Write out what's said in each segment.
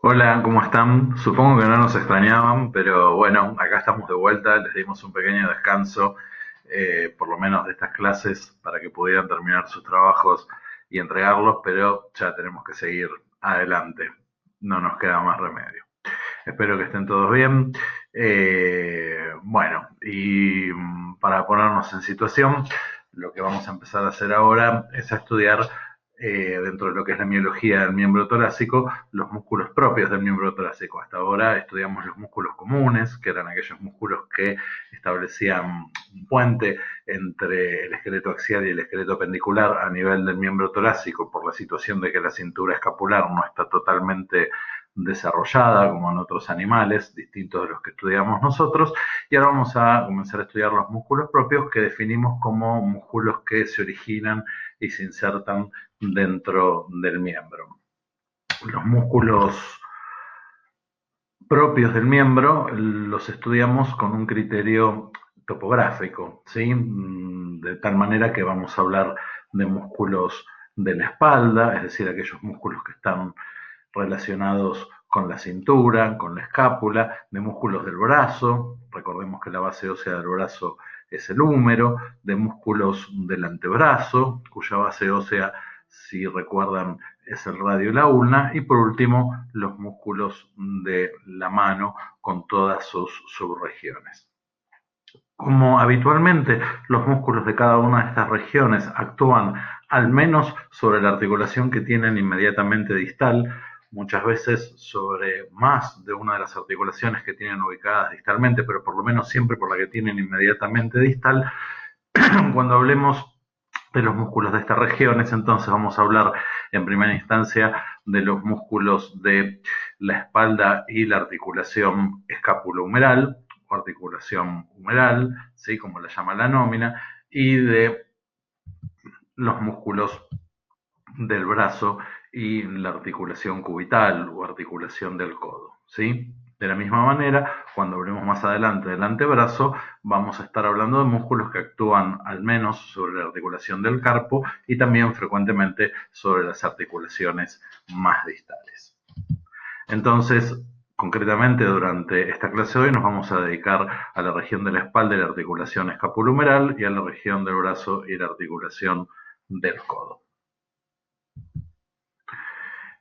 Hola, ¿cómo están? Supongo que no nos extrañaban, pero bueno, acá estamos de vuelta, les dimos un pequeño descanso, por lo menos de estas clases, para que pudieran terminar sus trabajos y entregarlos, pero ya tenemos que seguir adelante, no nos queda más remedio. Espero que estén todos bien. Bueno, y para ponernos en situación, lo que vamos a empezar a hacer ahora es a estudiar dentro de lo que es la miología del miembro torácico, los músculos propios del miembro torácico. Hasta ahora estudiamos los músculos comunes, que eran aquellos músculos que establecían un puente entre el esqueleto axial y el esqueleto pendicular a nivel del miembro torácico, por la situación de que la cintura escapular no está totalmente desarrollada como en otros animales distintos de los que estudiamos nosotros. Y ahora vamos a comenzar a estudiar los músculos propios, que definimos como músculos que se originan y se insertan dentro del miembro. Los músculos propios del miembro los estudiamos con un criterio topográfico, ¿sí? De tal manera que vamos a hablar de músculos de la espalda, es decir, aquellos músculos que están relacionados con la cintura, con la escápula, de músculos del brazo, recordemos que la base ósea del brazo es el húmero, de músculos del antebrazo, cuya base ósea, si recuerdan, es el radio y la ulna, y por último los músculos de la mano con todas sus subregiones. Como habitualmente los músculos de cada una de estas regiones actúan al menos sobre la articulación que tienen inmediatamente distal, muchas veces sobre más de una de las articulaciones que tienen ubicadas distalmente, pero por lo menos siempre por la que tienen inmediatamente distal. Cuando hablemos de los músculos de estas regiones, entonces vamos a hablar en primera instancia de los músculos de la espalda y la articulación escápulo-humeral o articulación humeral, ¿sí? Como la llama la nómina, y de los músculos del brazo y la articulación cubital o articulación del codo, ¿sí? De la misma manera, cuando hablemos más adelante del antebrazo, vamos a estar hablando de músculos que actúan al menos sobre la articulación del carpo y también frecuentemente sobre las articulaciones más distales. Entonces, concretamente durante esta clase de hoy nos vamos a dedicar a la región de la espalda y la articulación escapulohumeral y a la región del brazo y la articulación del codo.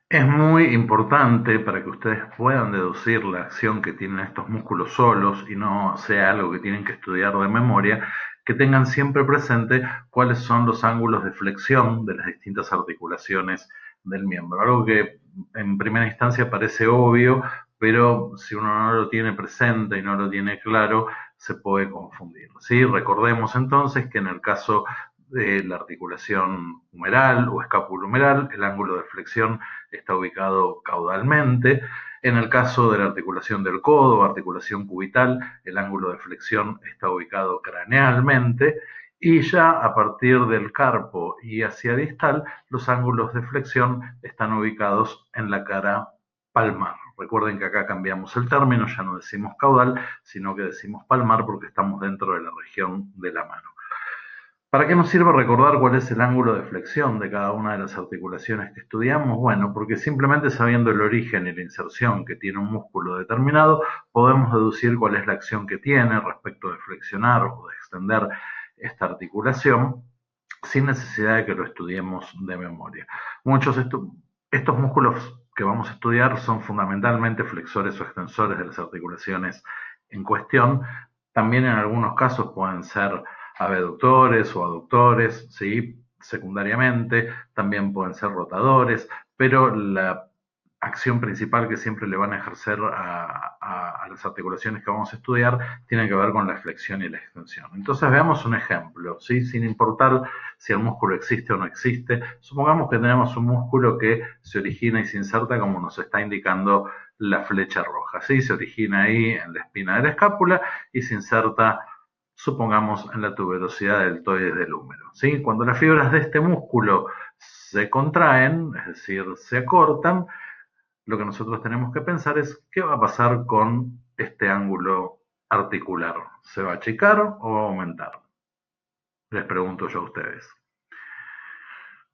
Es muy importante para que ustedes puedan deducir la acción que tienen estos músculos solos y no sea algo que tienen que estudiar de memoria, que tengan siempre presente cuáles son los ángulos de flexión de las distintas articulaciones del miembro. Algo que en primera instancia parece obvio, pero si uno no lo tiene presente y no lo tiene claro, se puede confundir, ¿sí? Recordemos entonces que en el caso de la articulación humeral o escapulohumeral, el ángulo de flexión está ubicado caudalmente. En el caso de la articulación del codo o articulación cubital, el ángulo de flexión está ubicado cranealmente. Y ya a partir del carpo y hacia distal, los ángulos de flexión están ubicados en la cara palmar. Recuerden que acá cambiamos el término, ya no decimos caudal, sino que decimos palmar porque estamos dentro de la región de la mano. ¿Para qué nos sirve recordar cuál es el ángulo de flexión de cada una de las articulaciones que estudiamos? Bueno, porque simplemente sabiendo el origen y la inserción que tiene un músculo determinado, podemos deducir cuál es la acción que tiene respecto de flexionar o de extender esta articulación sin necesidad de que lo estudiemos de memoria. Estos músculos que vamos a estudiar son fundamentalmente flexores o extensores de las articulaciones en cuestión. También en algunos casos pueden ser abductores o aductores, ¿sí? Secundariamente, también pueden ser rotadores, pero la acción principal que siempre le van a ejercer a las articulaciones que vamos a estudiar tiene que ver con la flexión y la extensión. Entonces veamos un ejemplo, ¿sí? Sin importar si el músculo existe o no existe, supongamos que tenemos un músculo que se origina y se inserta como nos está indicando la flecha roja, ¿sí? Se origina ahí en la espina de la escápula y se inserta, supongamos, en la tuberosidad deltoides del húmero, ¿sí? Cuando las fibras de este músculo se contraen, es decir, se acortan, lo que nosotros tenemos que pensar es qué va a pasar con este ángulo articular. ¿Se va a achicar o va a aumentar? Les pregunto yo a ustedes.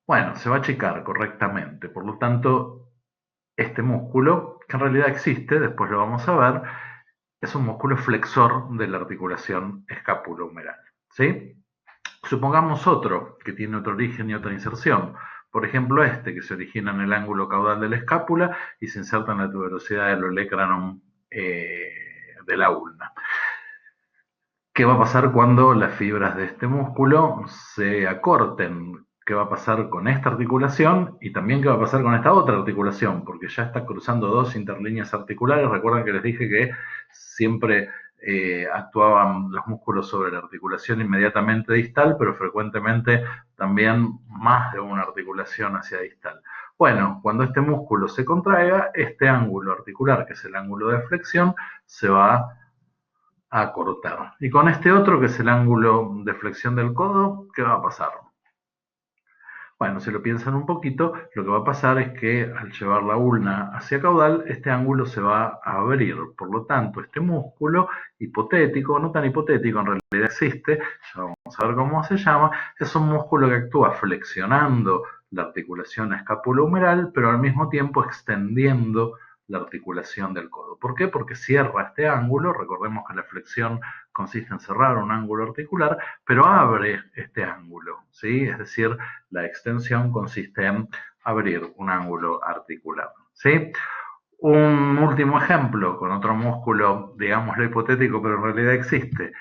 Bueno, se va a achicar correctamente, por lo tanto, Este músculo, que en realidad existe, después lo vamos a ver, es un músculo flexor de la articulación escapulohumeral, ¿sí? Supongamos otro que tiene otro origen y otra inserción. Por ejemplo, este que se origina en el ángulo caudal de la escápula y se inserta en la tuberosidad del olecranon de la ulna. ¿Qué va a pasar cuando las fibras de este músculo se acorten? ¿Qué va a pasar con esta articulación? Y también qué va a pasar con esta otra articulación, porque ya está cruzando dos interlíneas articulares. Recuerdan que les dije que siempre actuaban los músculos sobre la articulación inmediatamente distal, pero frecuentemente también más de una articulación hacia distal. Bueno, cuando este músculo se contraiga, este ángulo articular, que es el ángulo de flexión, se va a cortar. Y con este otro, que es el ángulo de flexión del codo, ¿qué va a pasar? Bueno, si lo piensan un poquito, lo que va a pasar es que al llevar la ulna hacia caudal, este ángulo se va a abrir. Por lo tanto, este músculo hipotético, no tan hipotético, en realidad existe, ya vamos a ver cómo se llama, es un músculo que actúa flexionando la articulación escapulohumeral, pero al mismo tiempo extendiendo la articulación del codo. ¿Por qué? Porque cierra este ángulo. Recordemos que la flexión consiste en cerrar un ángulo articular, pero abre este ángulo, ¿sí? Es decir, la extensión consiste en abrir un ángulo articular, ¿sí? Un último ejemplo con otro músculo, digámoslo hipotético, pero en realidad existe.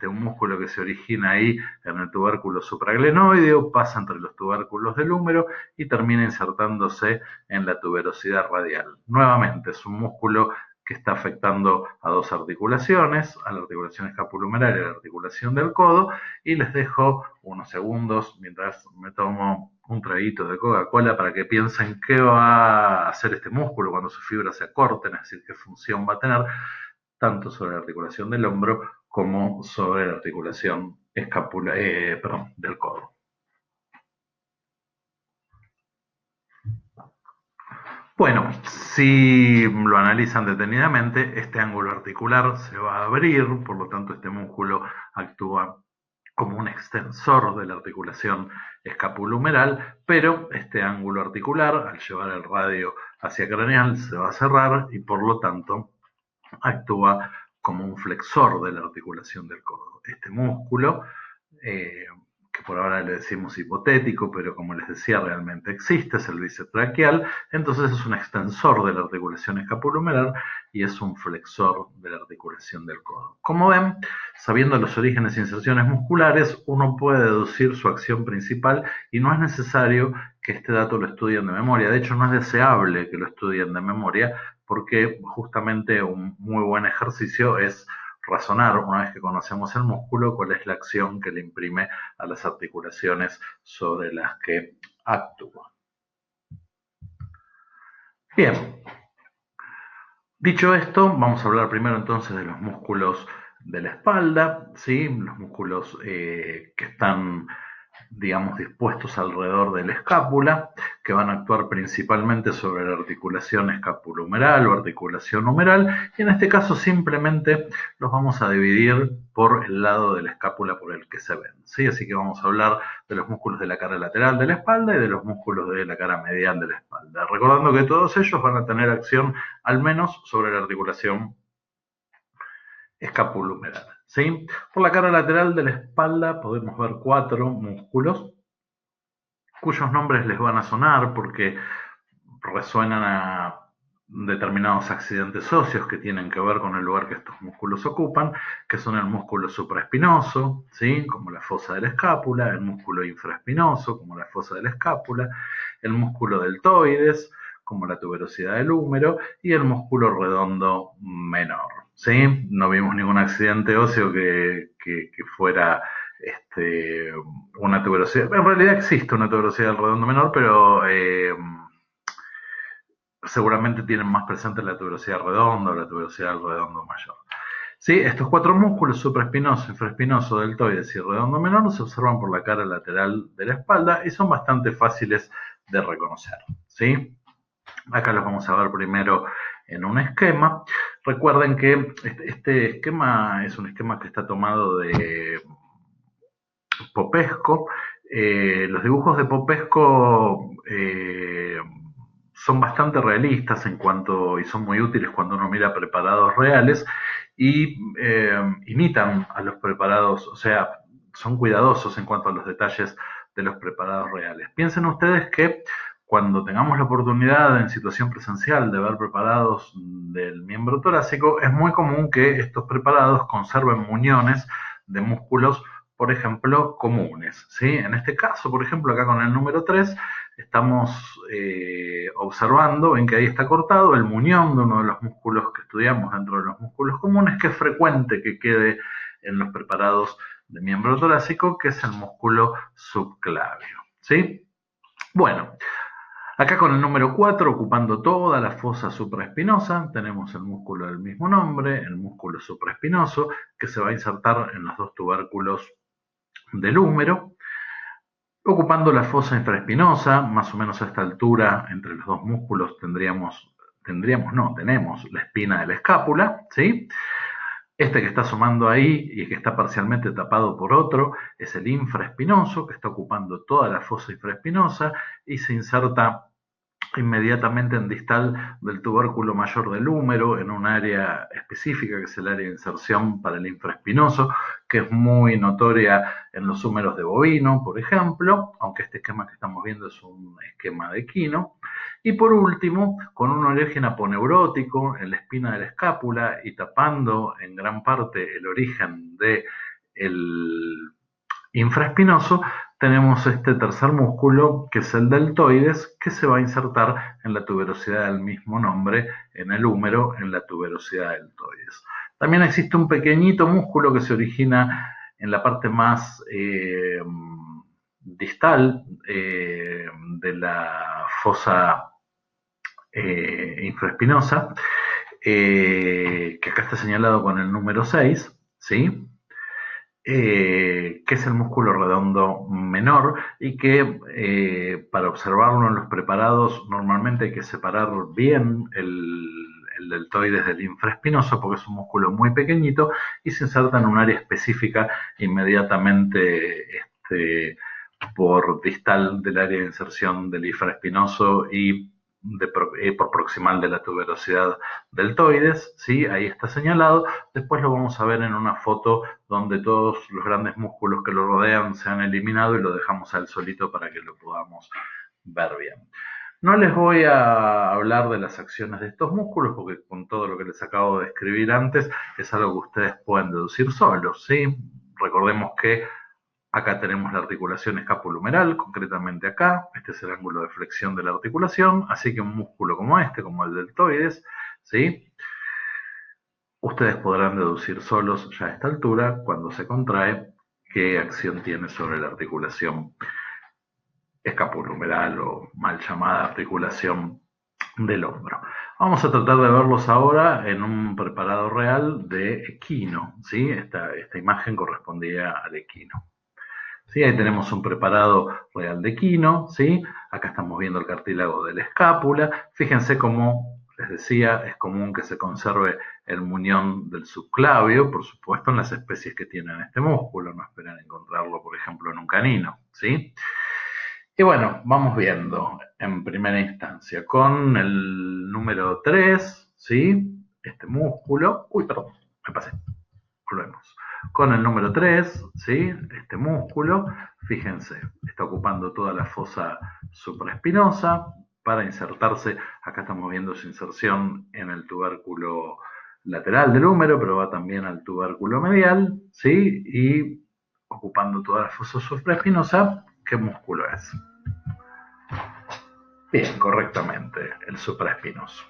Un músculo que se origina ahí en el tubérculo supraglenoideo, pasa entre los tubérculos del húmero y termina insertándose en la tuberosidad radial. Nuevamente, es un músculo que está afectando a dos articulaciones, a la articulación escapulohumeral y a la articulación del codo, y les dejo unos segundos mientras me tomo un traguito de Coca-Cola para que piensen qué va a hacer este músculo cuando sus fibras se acorten, es decir, qué función va a tener tanto sobre la articulación del hombro como sobre la articulación del codo. Bueno, si lo analizan detenidamente, este ángulo articular se va a abrir, por lo tanto este músculo actúa como un extensor de la articulación escapulohumeral, pero este ángulo articular, al llevar el radio hacia craneal, se va a cerrar y por lo tanto actúa como un flexor de la articulación del codo. Este músculo, eh, que por ahora le decimos hipotético, pero como les decía, realmente existe, es el bíceps braquial, entonces es un extensor de la articulación escapulohumeral y es un flexor de la articulación del codo. Como ven, sabiendo los orígenes e inserciones musculares, uno puede deducir su acción principal y no es necesario que este dato lo estudien de memoria. De hecho, no es deseable que lo estudien de memoria, porque justamente un muy buen ejercicio es razonar, una vez que conocemos el músculo, cuál es la acción que le imprime a las articulaciones sobre las que actúa. Bien, dicho esto, vamos a hablar primero entonces de los músculos de la espalda, ¿sí? Los músculos que están, digamos, dispuestos alrededor de la escápula, que van a actuar principalmente sobre la articulación escapulohumeral o articulación humeral, y en este caso simplemente los vamos a dividir por el lado de la escápula por el que se ven, ¿sí? Así que vamos a hablar de los músculos de la cara lateral de la espalda y de los músculos de la cara medial de la espalda, recordando que todos ellos van a tener acción al menos sobre la articulación escapulohumeral, ¿sí? Por la cara lateral de la espalda podemos ver cuatro músculos cuyos nombres les van a sonar porque resuenan a determinados accidentes óseos que tienen que ver con el lugar que estos músculos ocupan, que son el músculo supraespinoso, ¿sí? Como la fosa de la escápula, el músculo infraespinoso, como la fosa de la escápula, el músculo deltoides, como la tuberosidad del húmero, y el músculo redondo menor, ¿sí? No vimos ningún accidente óseo que fuera una tuberosidad. En realidad existe una tuberosidad del redondo menor, pero seguramente tienen más presente la tuberosidad redonda o la tuberosidad del redondo mayor. ¿Sí? Estos cuatro músculos, supraespinoso, infraespinoso, deltoides y redondo menor, se observan por la cara lateral de la espalda y son bastante fáciles de reconocer, ¿sí? Acá los vamos a ver primero en un esquema. Recuerden que este esquema es un esquema que está tomado de Popesco. Los dibujos de Popesco son bastante realistas y son muy útiles cuando uno mira preparados reales y imitan a los preparados, o sea, son cuidadosos en cuanto a los detalles de los preparados reales. Piensen ustedes que cuando tengamos la oportunidad en situación presencial de ver preparados del miembro torácico, es muy común que estos preparados conserven muñones de músculos, por ejemplo, comunes, ¿sí? En este caso, por ejemplo, acá con el número 3, estamos observando, ven que ahí está cortado el muñón de uno de los músculos que estudiamos dentro de los músculos comunes, que es frecuente que quede en los preparados de miembro torácico, que es el músculo subclavio, ¿sí? Bueno, acá con el número 4, ocupando toda la fosa supraespinosa, tenemos el músculo del mismo nombre, el músculo supraespinoso, que se va a insertar en los dos tubérculos del húmero. Ocupando la fosa infraespinosa, más o menos a esta altura, entre los dos músculos tenemos la espina de la escápula, ¿sí? Este que está sumando ahí y que está parcialmente tapado por otro es el infraespinoso, que está ocupando toda la fosa infraespinosa y se inserta inmediatamente en distal del tubérculo mayor del húmero, en un área específica que es el área de inserción para el infraespinoso, que es muy notoria en los húmeros de bovino, por ejemplo, aunque este esquema que estamos viendo es un esquema de equino. Y por último, con un origen aponeurótico en la espina de la escápula y tapando en gran parte el origen del infraespinoso, tenemos este tercer músculo, que es el deltoides, que se va a insertar en la tuberosidad del mismo nombre, en el húmero, en la tuberosidad deltoides. También existe un pequeñito músculo que se origina en la parte más distal de la fosa infraespinosa, que acá está señalado con el número 6, ¿sí? Que es el músculo redondo menor y que para observarlo en los preparados normalmente hay que separar bien el deltoides del infraespinoso porque es un músculo muy pequeñito y se inserta en un área específica inmediatamente por distal del área de inserción del infraespinoso y por proximal de la tuberosidad deltoides, ¿sí? Ahí está señalado. Después lo vamos a ver en una foto donde todos los grandes músculos que lo rodean se han eliminado y lo dejamos a él solito para que lo podamos ver bien. No les voy a hablar de las acciones de estos músculos porque con todo lo que les acabo de escribir antes es algo que ustedes pueden deducir solos, ¿sí? Recordemos que acá tenemos la articulación escapulohumeral, concretamente acá. Este es el ángulo de flexión de la articulación. Así que un músculo como este, como el deltoides, ¿sí? Ustedes podrán deducir solos ya a esta altura, cuando se contrae, qué acción tiene sobre la articulación escapulohumeral o mal llamada articulación del hombro. Vamos a tratar de verlos ahora en un preparado real de equino, ¿sí? Esta imagen correspondía al equino. ¿Sí? Ahí tenemos un preparado real de equino, ¿sí? Acá estamos viendo el cartílago de la escápula. Fíjense cómo, les decía, es común que se conserve el muñón del subclavio, por supuesto en las especies que tienen este músculo, no esperen encontrarlo, por ejemplo, en un canino, ¿sí? Y bueno, vamos viendo en primera instancia con el número 3, ¿sí? Este músculo, uy, perdón, me pasé, volvemos. Con el número 3, ¿sí? Este músculo, fíjense, está ocupando toda la fosa supraespinosa para insertarse. Acá estamos viendo su inserción en el tubérculo lateral del húmero, pero va también al tubérculo medial, ¿sí? Y ocupando toda la fosa supraespinosa, ¿qué músculo es? Bien, correctamente, el supraespinoso.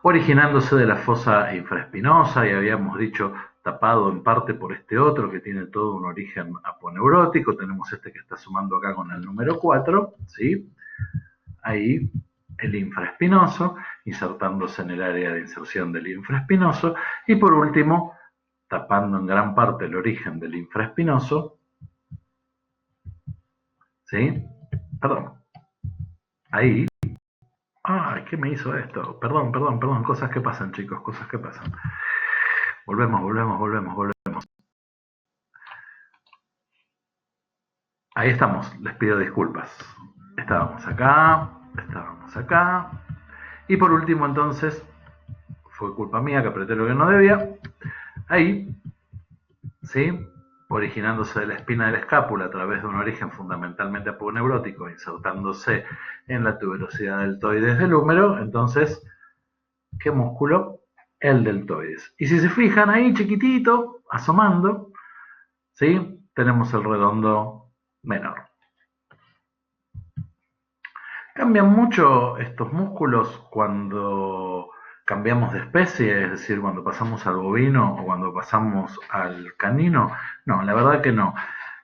Originándose de la fosa infraespinosa, y habíamos dicho tapado en parte por este otro que tiene todo un origen aponeurótico. Tenemos este que está sumando acá con el número 4, ¿sí? Ahí el infraespinoso, insertándose en el área de inserción del infraespinoso. Y por último, tapando en gran parte el origen del infraespinoso, ¿sí? Perdón, ahí. Ay, ¿qué me hizo esto? Perdón, perdón, perdón. Cosas que pasan, chicos, cosas que pasan. Volvemos. Ahí estamos, les pido disculpas. Estábamos acá, estábamos acá. Y por último, entonces, fue culpa mía que apreté lo que no debía. Ahí, ¿sí? Originándose de la espina de la escápula a través de un origen fundamentalmente aponeurótico, insertándose en la tuberosidad deltoides del húmero. Entonces, ¿qué músculo? El deltoides. Y si se fijan ahí, chiquitito, asomando, ¿sí? Tenemos el redondo menor. Cambian mucho estos músculos cuando cambiamos de especie, es decir, cuando pasamos al bovino o cuando pasamos al canino. No, la verdad que no.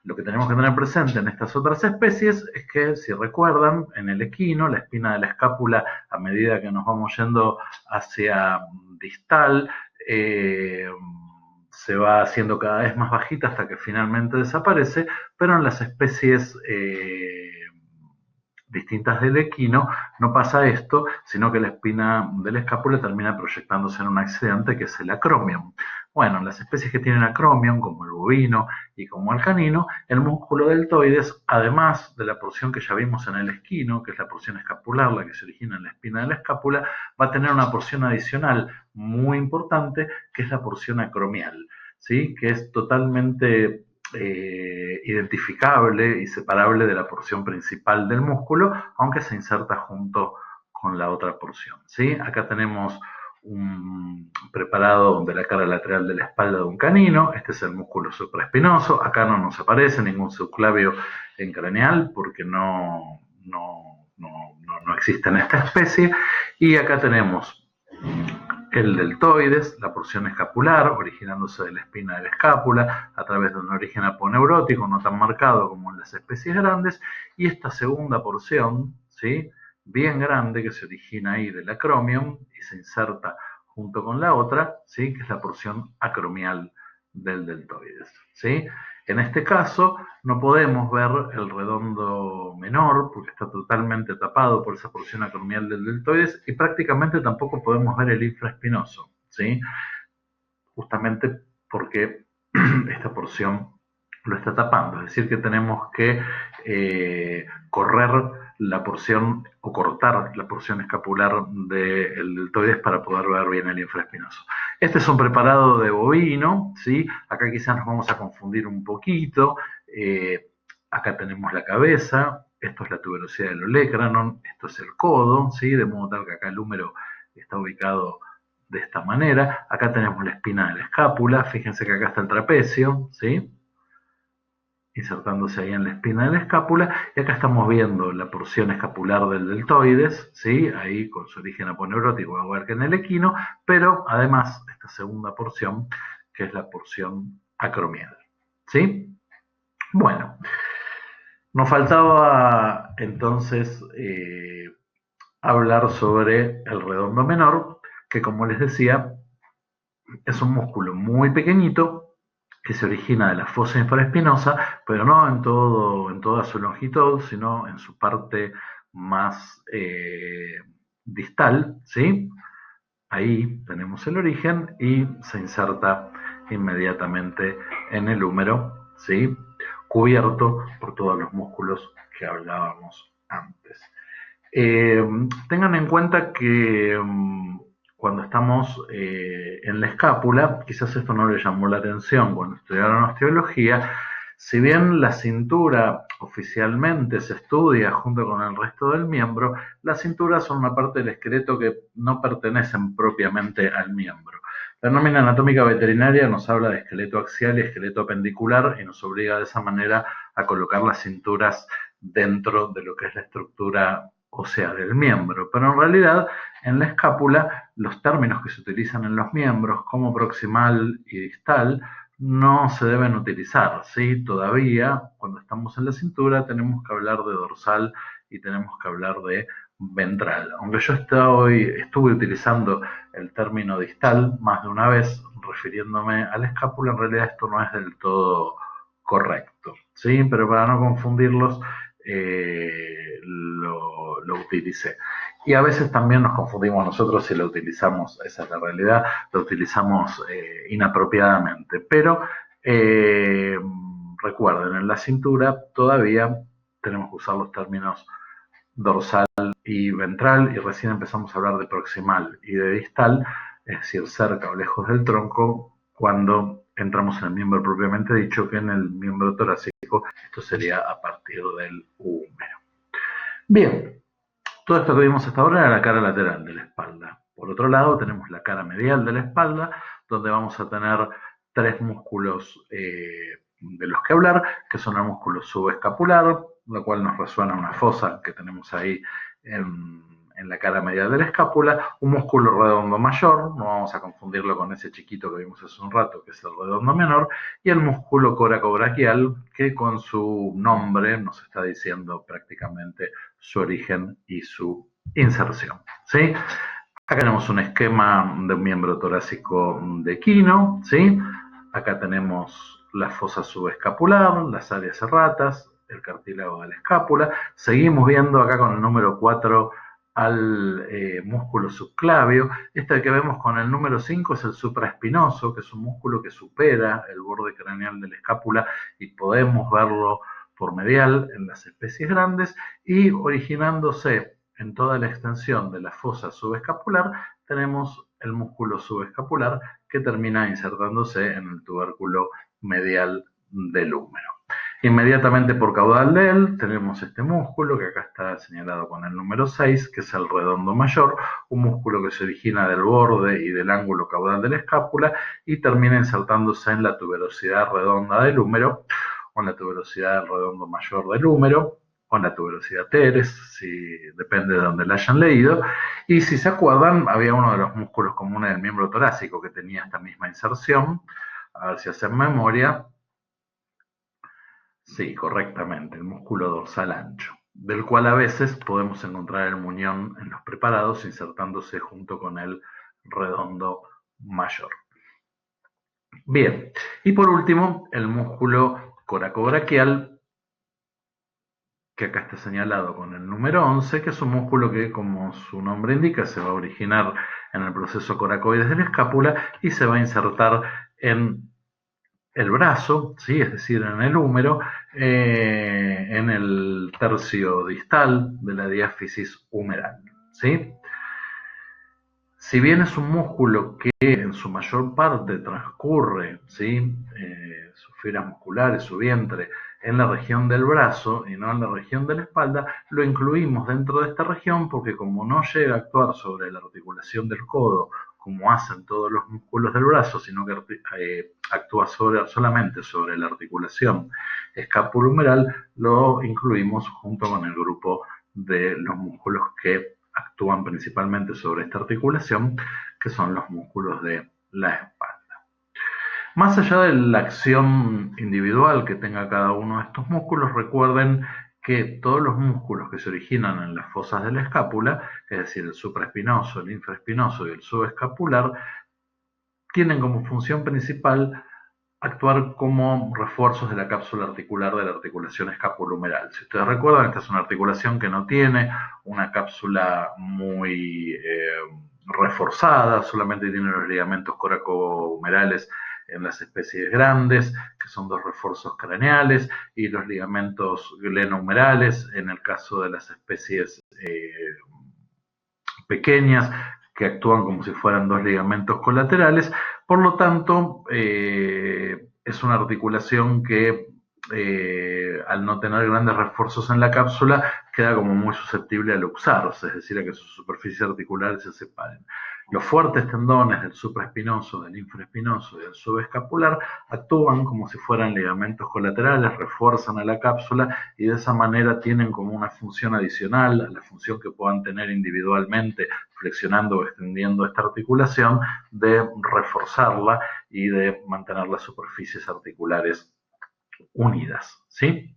Lo que tenemos que tener presente en estas otras especies es que, si recuerdan, en el equino, la espina de la escápula, a medida que nos vamos yendo hacia distal, se va haciendo cada vez más bajita hasta que finalmente desaparece, pero en las especies distintas del equino, no pasa esto, sino que la espina de la escápula termina proyectándose en un accidente que es el acromion. Bueno, en las especies que tienen acromion, como el bovino y como el canino, el músculo deltoides, además de la porción que ya vimos en el equino, que es la porción escapular, la que se origina en la espina de la escápula, va a tener una porción adicional muy importante, que es la porción acromial, ¿sí? Que es totalmente identificable y separable de la porción principal del músculo, aunque se inserta junto con la otra porción, ¿sí? Acá tenemos un preparado de la cara lateral de la espalda de un canino. Este es el músculo supraespinoso. Acá no nos aparece ningún subclavio en craneal porque no existe en esta especie. Y acá tenemos el deltoides, la porción escapular, originándose de la espina de la escápula a través de un origen aponeurótico no tan marcado como en las especies grandes, y esta segunda porción, ¿sí? Bien grande, que se origina ahí del acromion y se inserta junto con la otra, ¿sí? Que es la porción acromial del deltoides, ¿sí? En este caso no podemos ver el redondo menor porque está totalmente tapado por esa porción acromial del deltoides, y prácticamente tampoco podemos ver el infraespinoso, ¿sí? Justamente porque esta porción lo está tapando. Es decir, que tenemos que correr la porción o cortar la porción escapular del deltoides para poder ver bien el infraespinoso. Este es un preparado de bovino, ¿sí? Acá quizás nos vamos a confundir un poquito. Acá tenemos la cabeza, esto es la tuberosidad del olecranon, esto es el codo, ¿sí? De modo tal que acá el húmero está ubicado de esta manera. Acá tenemos la espina de la escápula, fíjense que acá está el trapecio, ¿sí? Insertándose ahí en la espina de la escápula, y acá estamos viendo la porción escapular del deltoides, ¿sí? Ahí con su origen aponeurótico, igual que en el equino, pero además esta segunda porción, que es la porción acromial, ¿sí? Bueno, nos faltaba entonces hablar sobre el redondo menor, que, como les decía, es un músculo muy pequeñito que se origina de la fosa infraespinosa, pero no en toda su longitud, sino en su parte más distal, ¿sí? Ahí tenemos el origen y se inserta inmediatamente en el húmero, ¿sí? Cubierto por todos los músculos que hablábamos antes. Eh, Tengan en cuenta que cuando estamos en la escápula, quizás esto no le llamó la atención cuando estudiaron osteología, si bien la cintura oficialmente se estudia junto con el resto del miembro, las cinturas son una parte del esqueleto que no pertenecen propiamente al miembro. La nómina anatómica veterinaria nos habla de esqueleto axial y esqueleto apendicular y nos obliga de esa manera a colocar las cinturas dentro de lo que es la estructura ósea del miembro, pero en realidad en la escápula los términos que se utilizan en los miembros como proximal y distal no se deben utilizar, ¿sí? Todavía cuando estamos en la cintura tenemos que hablar de dorsal y tenemos que hablar de ventral, aunque yo estuve utilizando el término distal más de una vez refiriéndome a la escápula, en realidad esto no es del todo correcto, ¿sí? Pero para no confundirlos lo utilicé. Y a veces también nos confundimos nosotros si lo utilizamos, esa es la realidad, lo utilizamos inapropiadamente. Pero recuerden, en la cintura todavía tenemos que usar los términos dorsal y ventral, y recién empezamos a hablar de proximal y de distal, es decir, cerca o lejos del tronco, cuando entramos en el miembro propiamente dicho, que en el miembro torácico esto sería a partir del húmero. Bien, todo esto que vimos hasta ahora era la cara lateral de la espalda. Por otro lado, tenemos la cara medial de la espalda, donde vamos a tener tres músculos de los que hablar, que son el músculo subescapular, lo cual nos resuena una fosa que tenemos ahí en la cara medial de la escápula, un músculo redondo mayor, no vamos a confundirlo con ese chiquito que vimos hace un rato, que es el redondo menor, y el músculo coracobraquial, que con su nombre nos está diciendo prácticamente su origen y su inserción. ¿Sí? Acá tenemos un esquema de un miembro torácico de equino, ¿sí? Acá tenemos la fosa subescapular, las áreas serratas, el cartílago de la escápula. Seguimos viendo acá con el número 4 al músculo subclavio. Este que vemos con el número 5 es el supraespinoso, que es un músculo que supera el borde craneal de la escápula y podemos verlo por medial en las especies grandes, y originándose en toda la extensión de la fosa subescapular tenemos el músculo subescapular que termina insertándose en el tubérculo medial del húmero. Inmediatamente por caudal de él tenemos este músculo que acá está señalado con el número 6, que es el redondo mayor, un músculo que se origina del borde y del ángulo caudal de la escápula y termina insertándose en la tuberosidad redonda del húmero, o en la tuberosidad del redondo mayor del húmero, o en la tuberosidad teres, si depende de donde la hayan leído. Y si se acuerdan, había uno de los músculos comunes del miembro torácico que tenía esta misma inserción. A ver si hacen memoria. Sí, correctamente, el músculo dorsal ancho, del cual a veces podemos encontrar el muñón en los preparados insertándose junto con el redondo mayor. Bien, y por último, el músculo coracobraquial, que acá está señalado con el número 11, que es un músculo que, como su nombre indica, se va a originar en el proceso coracoides de la escápula y se va a insertar en el brazo, ¿sí? Es decir, en el húmero, en el tercio distal de la diáfisis humeral, ¿sí? Si bien es un músculo que en su mayor parte transcurre, ¿sí? Sus fibras musculares, su vientre, en la región del brazo y no en la región de la espalda, lo incluimos dentro de esta región porque como no llega a actuar sobre la articulación del codo como hacen todos los músculos del brazo, sino que actúa solamente sobre la articulación escapulohumeral, lo incluimos junto con el grupo de los músculos que actúan principalmente sobre esta articulación, que son los músculos de la espalda. Más allá de la acción individual que tenga cada uno de estos músculos, recuerden que todos los músculos que se originan en las fosas de la escápula, es decir, el supraespinoso, el infraespinoso y el subescapular, tienen como función principal actuar como refuerzos de la cápsula articular de la articulación escapulohumeral. Si ustedes recuerdan, esta es una articulación que no tiene una cápsula muy reforzada, solamente tiene los ligamentos coracohumerales en las especies grandes, que son dos refuerzos craneales, y los ligamentos glenohumerales en el caso de las especies pequeñas, que actúan como si fueran dos ligamentos colaterales. Por lo tanto, es una articulación que al no tener grandes refuerzos en la cápsula queda como muy susceptible a luxarse, es decir, a que sus superficies articulares se separen. Los fuertes tendones del supraespinoso, del infraespinoso y del subescapular actúan como si fueran ligamentos colaterales, refuerzan a la cápsula y de esa manera tienen como una función adicional a la función que puedan tener individualmente flexionando o extendiendo esta articulación, de reforzarla y de mantener las superficies articulares unidas, ¿sí?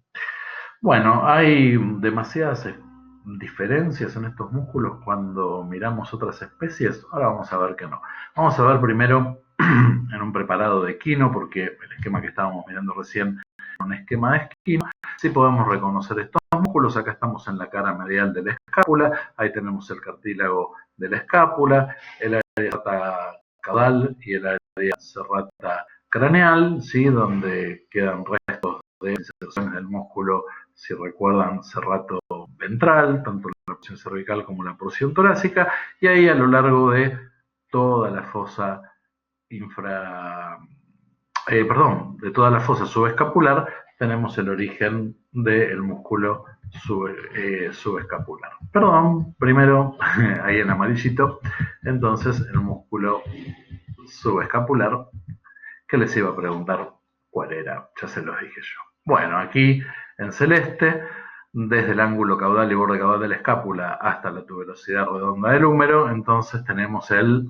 Bueno, hay demasiadas diferencias en estos músculos cuando miramos otras especies. Ahora vamos a ver que no. Vamos a ver primero en un preparado de equino, porque el esquema que estábamos mirando recién es un esquema de equino. Sí podemos reconocer estos músculos. Acá estamos en la cara medial de la escápula. Ahí tenemos el cartílago de la escápula, el área serrata caudal y el área serrata craneal, ¿sí? Donde quedan restos de inserciones del músculo, si recuerdan, serrato ventral, tanto la porción cervical como la porción torácica, y ahí a lo largo de toda la fosa de toda la fosa subescapular tenemos el origen del músculo subescapular. Perdón, primero ahí en amarillito, entonces el músculo subescapular, que les iba a preguntar cuál era, ya se los dije yo. Bueno, aquí en celeste, desde el ángulo caudal y borde caudal de la escápula hasta la tuberosidad redonda del húmero, entonces tenemos el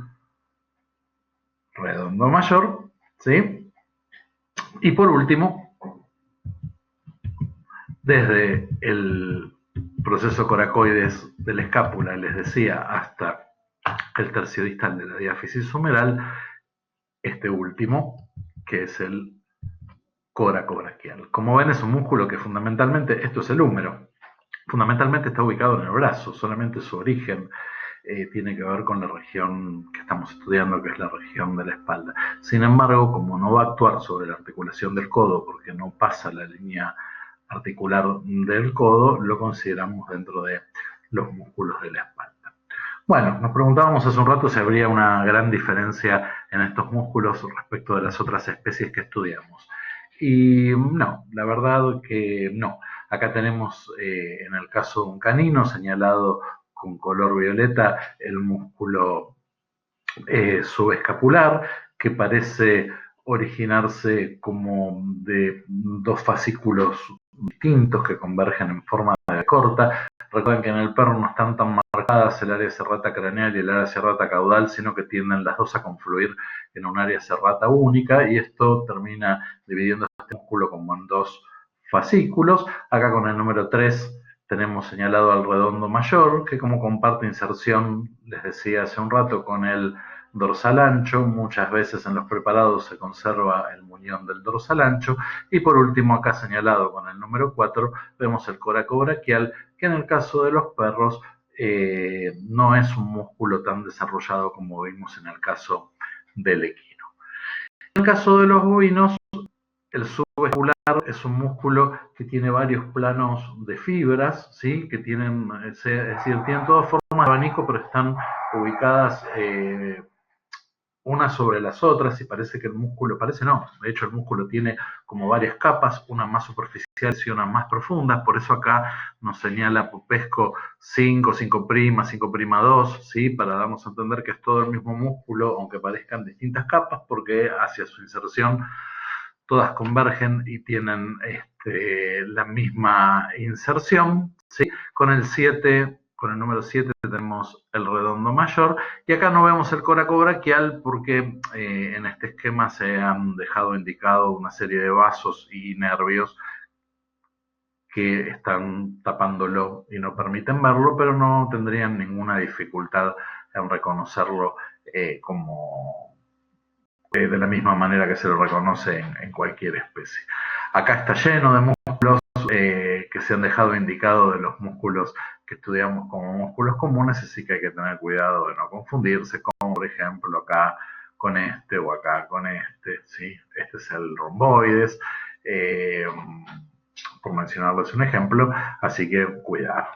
redondo mayor, ¿sí? Y por último, desde el proceso coracoides de la escápula, les decía, hasta el tercio distal de la diáfisis humeral, este último, que es el coracobraquial. Como ven, es un músculo que fundamentalmente, esto es el húmero, fundamentalmente está ubicado en el brazo, solamente su origen tiene que ver con la región que estamos estudiando, que es la región de la espalda. Sin embargo, como no va a actuar sobre la articulación del codo, porque no pasa la línea articular del codo, lo consideramos dentro de los músculos de la espalda. Bueno, nos preguntábamos hace un rato si habría una gran diferencia en estos músculos respecto de las otras especies que estudiamos. Y no, la verdad que no. Acá tenemos, en el caso de un canino, señalado con color violeta, el músculo subescapular, que parece originarse como de dos fascículos distintos que convergen en forma de corta. Recuerden que en el perro no están tan marcadas el área serrata craneal y el área serrata caudal, sino que tienden las dos a confluir en un área serrata única, y esto termina dividiendo este músculo como en dos fascículos. Acá con el número 3 tenemos señalado al redondo mayor, que como comparte inserción, les decía hace un rato, con el dorsal ancho, muchas veces en los preparados se conserva el muñón del dorsal ancho. Y por último, acá señalado con el número 4, vemos el coracobraquial, que en el caso de los perros no es un músculo tan desarrollado como vimos en el caso del equino. En el caso de los bovinos, el subescapular es un músculo que tiene varios planos de fibras, ¿sí? Que tienen, es decir, tienen todas formas de abanico, pero están ubicadas unas sobre las otras, y parece que el músculo, parece no, de hecho el músculo tiene como varias capas, unas más superficiales y unas más profundas. Por eso acá nos señala Popesco 5, 5', 5'2, ¿sí? Para darnos a entender que es todo el mismo músculo, aunque parezcan distintas capas, porque hacia su inserción todas convergen y tienen la misma inserción, ¿sí? Con el número 7 tenemos el redondo mayor, y acá no vemos el coracobraquial porque en este esquema se han dejado indicado una serie de vasos y nervios que están tapándolo y no permiten verlo, pero no tendrían ninguna dificultad en reconocerlo como de la misma manera que se lo reconoce en cualquier especie. Acá está lleno de músculos que se han dejado indicados de los músculos que estudiamos como músculos comunes, así que hay que tener cuidado de no confundirse, como por ejemplo acá con este o acá con este, ¿sí? Este es el romboides, por mencionarles un ejemplo, así que cuidado.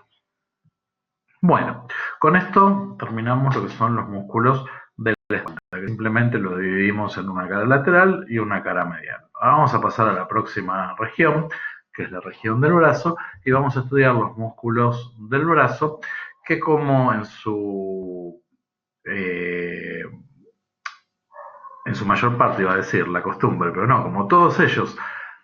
Bueno, con esto terminamos lo que son los músculos de la espalda, que simplemente lo dividimos en una cara lateral y una cara medial. Ahora vamos a pasar a la próxima región, que es la región del brazo, y vamos a estudiar los músculos del brazo, que como en su mayor parte, iba a decir, la costumbre, pero no, como todos ellos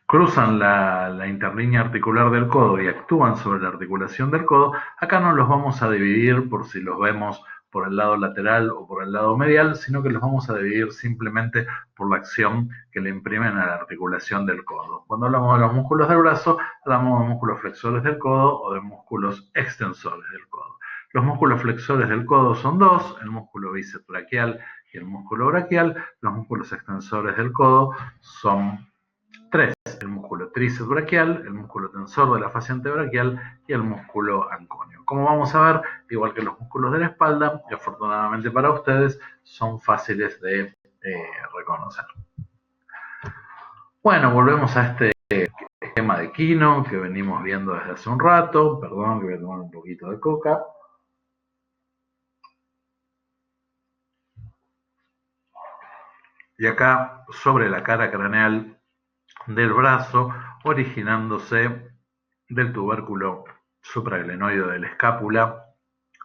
cruzan la interlínea articular del codo y actúan sobre la articulación del codo, acá no los vamos a dividir por si los vemos por el lado lateral o por el lado medial, sino que los vamos a dividir simplemente por la acción que le imprimen a la articulación del codo. Cuando hablamos de los músculos del brazo, hablamos de músculos flexores del codo o de músculos extensores del codo. Los músculos flexores del codo son dos, el músculo bíceps braquial y el músculo braquial. Los músculos extensores del codo son tres: el músculo tríceps braquial, el músculo tensor de la fascia antebraquial y el músculo anconio. Como vamos a ver, igual que los músculos de la espalda, que afortunadamente para ustedes son fáciles de reconocer. Bueno, volvemos a este esquema de Kino que venimos viendo desde hace un rato. Perdón, que voy a tomar un poquito de coca. Y acá, sobre la cara craneal del brazo, originándose del tubérculo supraglenoide de la escápula,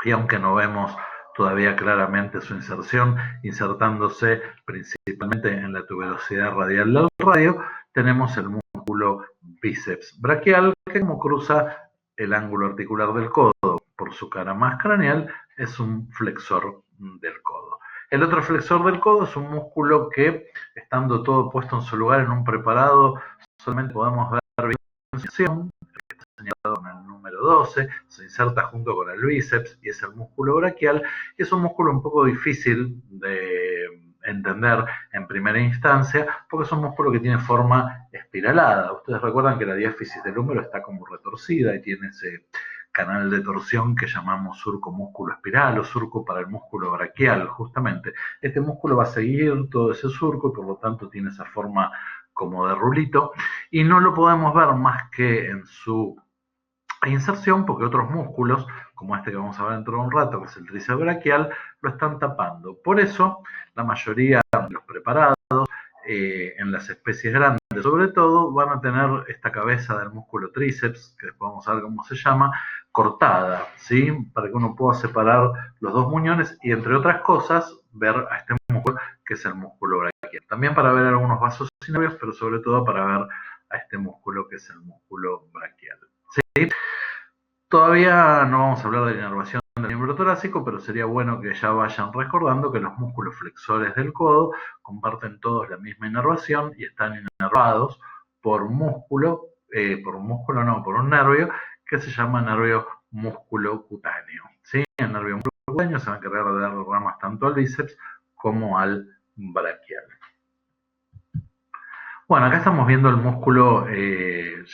y aunque no vemos todavía claramente su inserción, insertándose principalmente en la tuberosidad radial del radio, tenemos el músculo bíceps braquial, que como cruza el ángulo articular del codo por su cara más craneal, es un flexor del codo. El otro flexor del codo es un músculo que, estando todo puesto en su lugar en un preparado, solamente podemos ver bien señalado en el número 12, se inserta junto con el bíceps y es el músculo braquial, y es un músculo un poco difícil de entender en primera instancia, porque es un músculo que tiene forma espiralada. Ustedes recuerdan que la diáfisis del húmero está como retorcida y tiene ese canal de torsión que llamamos surco músculo espiral o surco para el músculo braquial, justamente. Este músculo va a seguir todo ese surco y por lo tanto tiene esa forma como de rulito, y no lo podemos ver más que en su inserción, porque otros músculos, como este que vamos a ver dentro de un rato, que es el tríceps braquial, lo están tapando. Por eso, la mayoría de los preparados, en las especies grandes sobre todo, van a tener esta cabeza del músculo tríceps, que después vamos a ver cómo se llama, cortada, ¿sí? Para que uno pueda separar los dos muñones y, entre otras cosas, ver a este músculo, que es el músculo braquial. También para ver algunos vasos y nervios, pero sobre todo para ver a este músculo, que es el músculo braquial. ¿Sí? Todavía no vamos a hablar de la inervación del miembro torácico, pero sería bueno que ya vayan recordando que los músculos flexores del codo comparten todos la misma inervación y están inervados por un músculo, por un nervio que se llama nervio músculo cutáneo. ¿Sí? El nervio músculo cutáneo se va a encargar de dar ramas tanto al bíceps como al braquial. Bueno, acá estamos viendo el músculo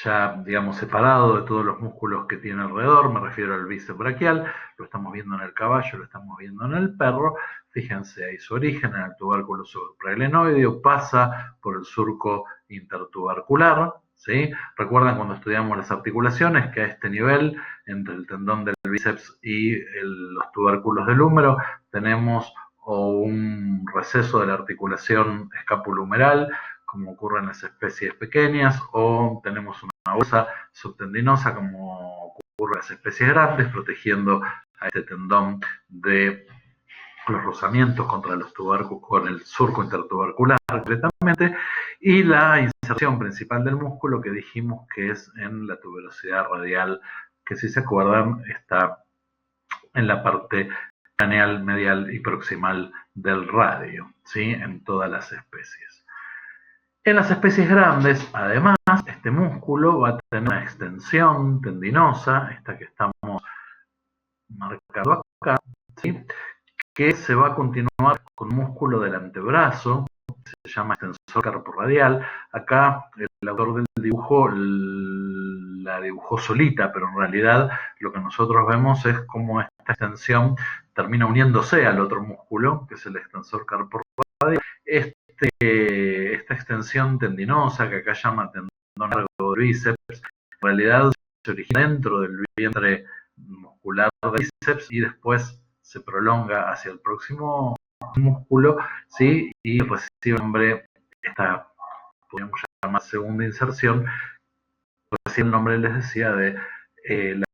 ya, digamos, separado de todos los músculos que tiene alrededor. Me refiero al bíceps braquial. Lo estamos viendo en el caballo, lo estamos viendo en el perro. Fíjense, ahí su origen en el tubérculo supraglenoideo, pasa por el surco intertubercular. ¿Sí? Recuerdan cuando estudiamos las articulaciones que a este nivel, entre el tendón del bíceps y los tubérculos del húmero, tenemos o un receso de la articulación escapulohumeral, como ocurre en las especies pequeñas, o tenemos una bolsa subtendinosa, como ocurre en las especies grandes, protegiendo a este tendón de los rozamientos contra los tubérculos, con el surco intertubercular concretamente, y la inserción principal del músculo, que dijimos que es en la tuberosidad radial, que, si se acuerdan, está en la parte craneal, medial y proximal del radio, ¿sí? En todas las especies. En las especies grandes, además, este músculo va a tener una extensión tendinosa, esta que estamos marcando acá, ¿sí? Que se va a continuar con músculo del antebrazo, se llama extensor carporradial. Acá el autor del dibujo la dibujó solita, pero en realidad lo que nosotros vemos es cómo esta extensión termina uniéndose al otro músculo, que es el extensor carporradial. Esta extensión tendinosa, que acá llama tendón largo del bíceps, en realidad se origina dentro del vientre muscular del bíceps y después se prolonga hacia el próximo músculo, ¿sí? Y recibe nombre, esta podríamos llamar segunda inserción, recibe el nombre, les decía, de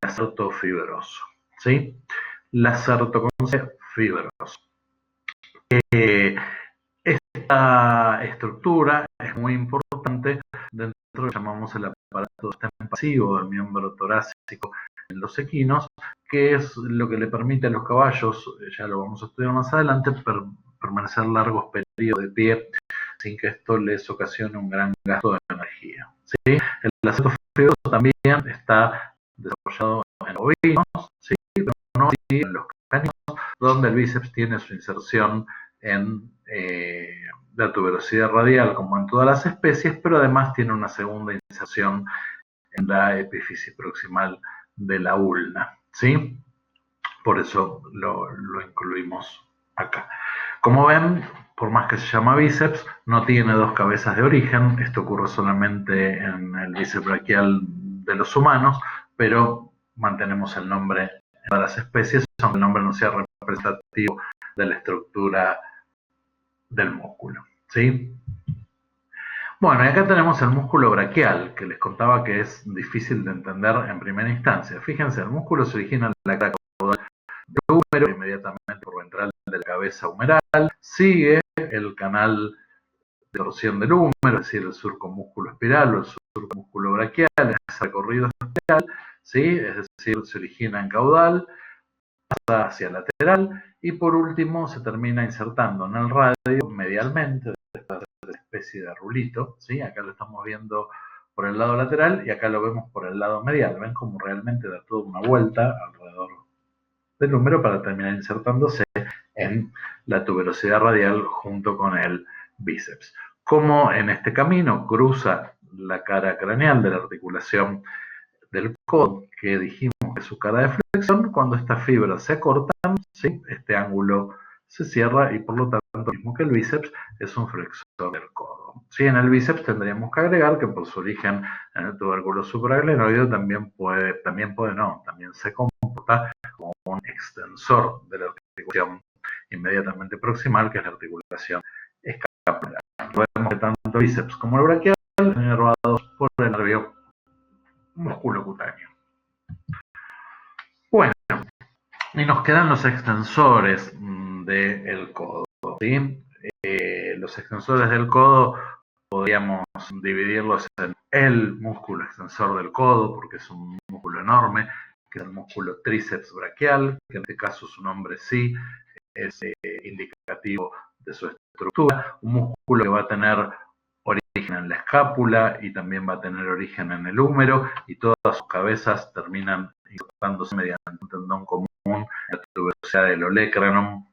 lacerto fibroso, ¿sí? Lacerto con C, fibroso. Esta estructura es muy importante dentro de lo que llamamos el aparato sostén pasivo del miembro torácico en los equinos, que es lo que le permite a los caballos, ya lo vamos a estudiar más adelante, permanecer largos periodos de pie sin que esto les ocasione un gran gasto de energía. ¿Sí? El lacerto fibroso también está desarrollado en los bovinos, ¿sí? Pero no así en los caninos, donde el bíceps tiene su inserción en la tuberosidad radial, como en todas las especies, pero además tiene una segunda inserción en la epífisis proximal de la ulna, ¿sí? Por eso lo incluimos acá. Como ven, por más que se llama bíceps, no tiene dos cabezas de origen. Esto ocurre solamente en el bíceps braquial de los humanos, pero mantenemos el nombre en todas las especies, aunque el nombre no sea representativo de la estructura del músculo, ¿sí? Bueno, y acá tenemos el músculo braquial, que les contaba que es difícil de entender en primera instancia. Fíjense, el músculo se origina en la cara caudal del húmero, inmediatamente por ventral de la cabeza humeral, sigue el canal de torsión del húmero, es decir, el surco músculo espiral o el surco músculo braquial, en ese recorrido espiral, ¿sí? Es decir, se origina en caudal, pasa hacia lateral y por último se termina insertando en el radio medialmente, de especie de rulito, ¿sí? Acá lo estamos viendo por el lado lateral y acá lo vemos por el lado medial. Ven como realmente da toda una vuelta alrededor del húmero para terminar insertándose en la tuberosidad radial junto con el bíceps. Como en este camino cruza la cara craneal de la articulación del codo, que dijimos que es su cara de flexión, cuando estas fibras se acortan, ¿sí? Este ángulo se cierra y por lo tanto, lo mismo que el bíceps, es un flexor del codo. ¿Sí? En el bíceps tendríamos que agregar que por su origen en el tubérculo supraglenoideo también se comporta como un extensor de la articulación inmediatamente proximal, que es la articulación escapular. Podemos que tanto el bíceps como el braquial están inervados por el nervio musculocutáneo. Bueno, y nos quedan los extensores del codo, ¿sí? Los extensores del codo podríamos dividirlos en el músculo extensor del codo, porque es un músculo enorme, que es el músculo tríceps braquial, que en este caso su nombre sí es indicativo de su estructura, un músculo que va a tener origen en la escápula y también va a tener origen en el húmero, y todas sus cabezas terminan insertándose mediante un tendón común en la tuberosidad del olecranon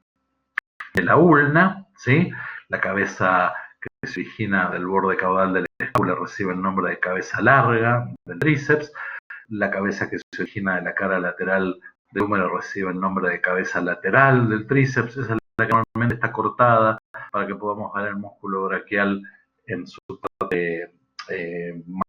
de la ulna, ¿sí? La cabeza que se origina del borde caudal de la escápula recibe el nombre de cabeza larga del tríceps. La cabeza que se origina de la cara lateral del húmero recibe el nombre de cabeza lateral del tríceps. Esa es la que normalmente está cortada para que podamos ver el músculo braquial en su parte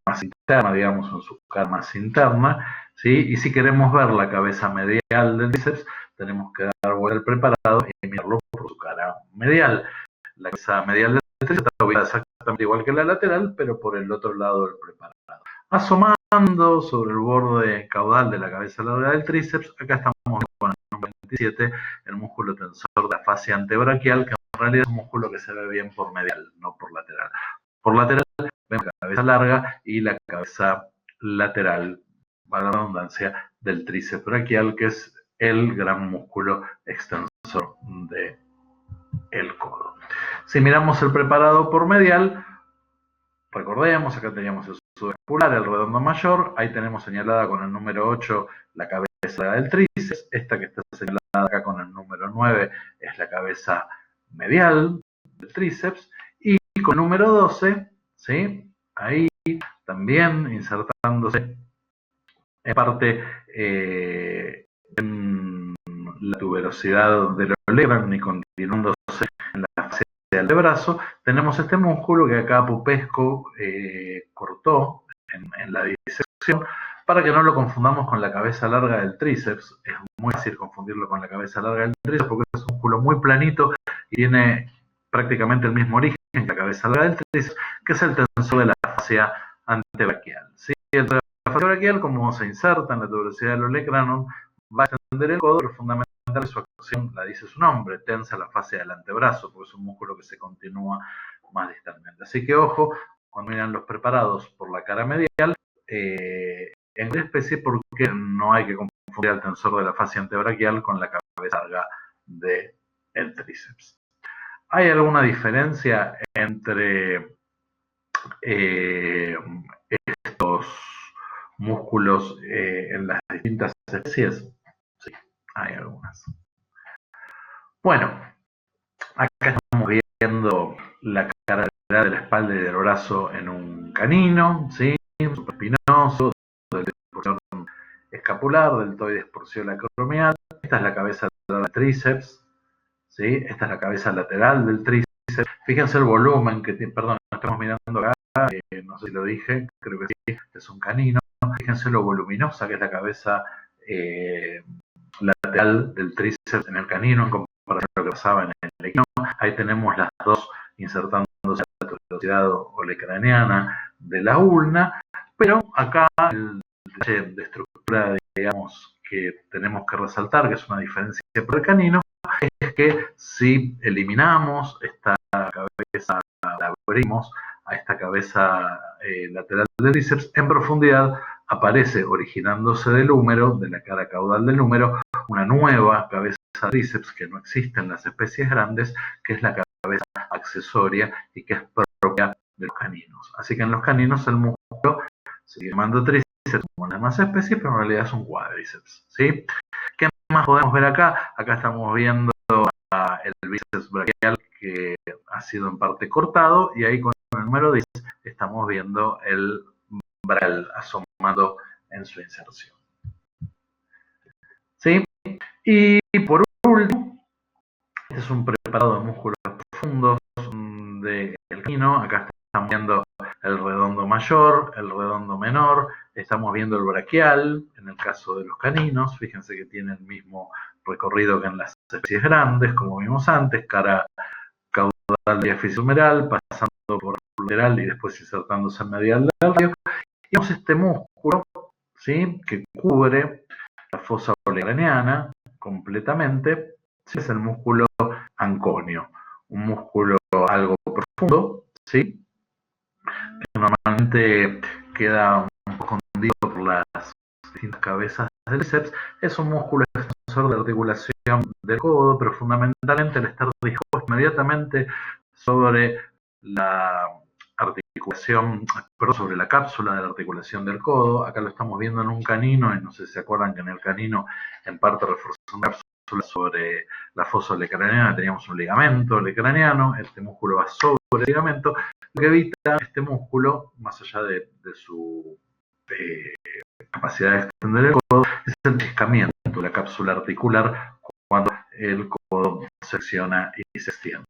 más interna, digamos, en su cara más interna, ¿sí? Y si queremos ver la cabeza medial del tríceps, tenemos que dar vuelta al preparado y mirarlo por su cara medial. La cabeza medial del tríceps está ubicada exactamente igual que la lateral, pero por el otro lado del preparado. Asomando sobre el borde caudal de la cabeza larga del tríceps, acá estamos con el número 27, el músculo tensor de la fascia antebraquial, que en realidad es un músculo que se ve bien por medial, no por lateral. Por lateral vemos la cabeza larga y la cabeza lateral, para la redundancia, del tríceps braquial, que es el gran músculo extensor del codo. Si miramos el preparado por medial, recordemos, acá teníamos el subescapular, el redondo mayor, ahí tenemos señalada con el número 8 la cabeza del tríceps, esta que está señalada acá con el número 9 es la cabeza medial del tríceps, y con el número 12, ¿sí? Ahí también insertándose en parte en la tuberosidad del olecranon y continuándose en la fase del brazo, tenemos este músculo que acá Popesco cortó en la disección para que no lo confundamos con la cabeza larga del tríceps. Es muy fácil confundirlo con la cabeza larga del tríceps porque es un músculo muy planito y tiene prácticamente el mismo origen que la cabeza larga del tríceps, que es el tensor de la fascia antebraquial, ¿sí? El de la fascia braquial, como se inserta en la tuberosidad del olecranon, va a extender el codo, pero fundamentalmente su acción la dice su nombre, tensa la fascia del antebrazo, porque es un músculo que se continúa más distalmente. Así que ojo, cuando miran los preparados por la cara medial, en esta especie, porque no hay que confundir el tensor de la fascia antebraquial con la cabeza larga del tríceps. ¿Hay alguna diferencia entre estos músculos en las distintas especies? Sí, hay algunas. Bueno, acá estamos viendo la cara de la espalda y del brazo en un canino, ¿sí? Supraespinoso, de porción escapular, deltoides porciolacromial. Esta es la cabeza del tríceps, ¿sí? Esta es la cabeza lateral del tríceps. Fíjense el volumen que tiene, perdón, estamos mirando acá, no sé si lo dije, creo que sí, es un canino. Fíjense lo voluminosa que es la cabeza lateral del tríceps en el canino en comparación a lo que pasaba en el equino. Ahí tenemos las dos insertándose la tuberosidad olecraniana de la ulna, pero acá el detalle de estructura, digamos, que tenemos que resaltar, que es una diferencia por el canino, es que si eliminamos esta cabeza, la abrimos a esta cabeza lateral del tríceps, en profundidad aparece, originándose del húmero, de la cara caudal del húmero, una nueva cabeza de tríceps que no existe en las especies grandes, que es la cabeza accesoria y que es propia de los caninos. Así que en los caninos el músculo se sigue llamando tríceps como en las demás especies, pero en realidad es un cuádriceps, ¿sí? ¿Qué más podemos ver acá? Acá estamos viendo el bíceps braquial que ha sido en parte cortado, y ahí con el número 10 estamos viendo el braquial asomando en su inserción. ¿Sí? Y por último, este es un preparado de músculos profundos del canino. Acá estamos viendo el redondo mayor, el redondo menor, estamos viendo el braquial, en el caso de los caninos, fíjense que tiene el mismo recorrido que en las especies grandes, como vimos antes, cara caudal diáfisis humeral, pasando por lateral y después insertándose en medial del radio. Y vemos este músculo, ¿sí?, que cubre la fosa olecraniana completamente, es el músculo anconio, un músculo algo profundo, ¿sí?, que normalmente queda un poco escondido por las distintas cabezas del bíceps. Es un músculo extensor de articulación del codo, pero fundamentalmente al estar dispuesto inmediatamente sobre la articulación, perdón, sobre la cápsula de la articulación del codo. Acá lo estamos viendo en un canino, y no sé si se acuerdan que en el canino en parte reforzando la cápsula sobre la fosa olecraniana teníamos un ligamento olecraniano. Este músculo va sobre el ligamento, lo que evita este músculo, más allá de su capacidad de extender el codo, es el triscamiento de la cápsula articular cuando el codo se flexiona y se extiende.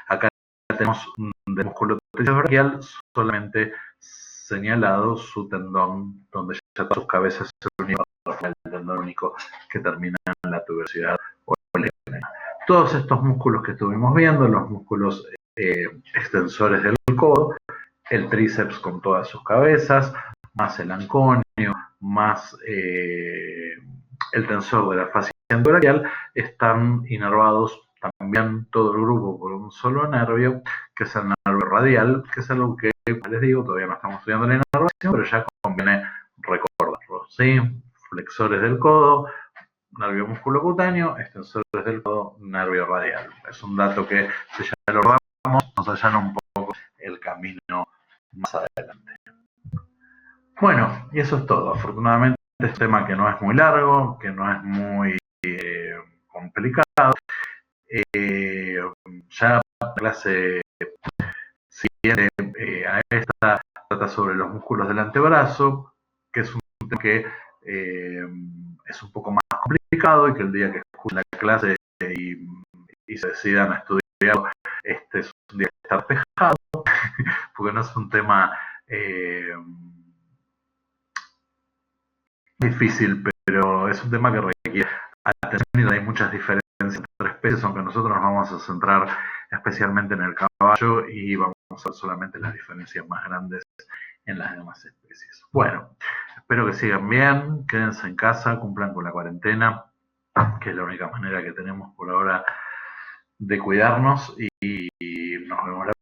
Acá tenemos del músculo tríceps braquial solamente señalado su tendón, donde ya todas sus cabezas se unieron al tendón único que termina en la tuberosidad olecraniana. Todos estos músculos que estuvimos viendo, los músculos extensores del codo, el tríceps con todas sus cabezas, más el anconio, más el tensor de la fascia braquial, están inervados también todo el grupo por un solo nervio, que es el nervio radial, que es algo que, les digo, todavía no estamos estudiando la inervación, pero ya conviene recordarlo, ¿sí? Flexores del codo, nervio musculocutáneo, extensores del codo, nervio radial. Es un dato que, si ya lo recordamos, nos allana un poco el camino más adelante. Bueno, y eso es todo. Afortunadamente es un tema que no es muy largo, que no es muy complicado. Ya la clase siguiente a esta trata sobre los músculos del antebrazo, que es un tema que es un poco más complicado, y que el día que escuchen la clase y se decidan a estudiarlo, este es un día de estar despejado, porque no es un tema difícil, pero es un tema que requiere atención, y hay muchas diferencias entre especies, aunque nosotros nos vamos a centrar especialmente en el caballo y vamos a ver solamente las diferencias más grandes en las demás especies. Bueno, espero que sigan bien, quédense en casa, cumplan con la cuarentena, que es la única manera que tenemos por ahora de cuidarnos, y nos vemos la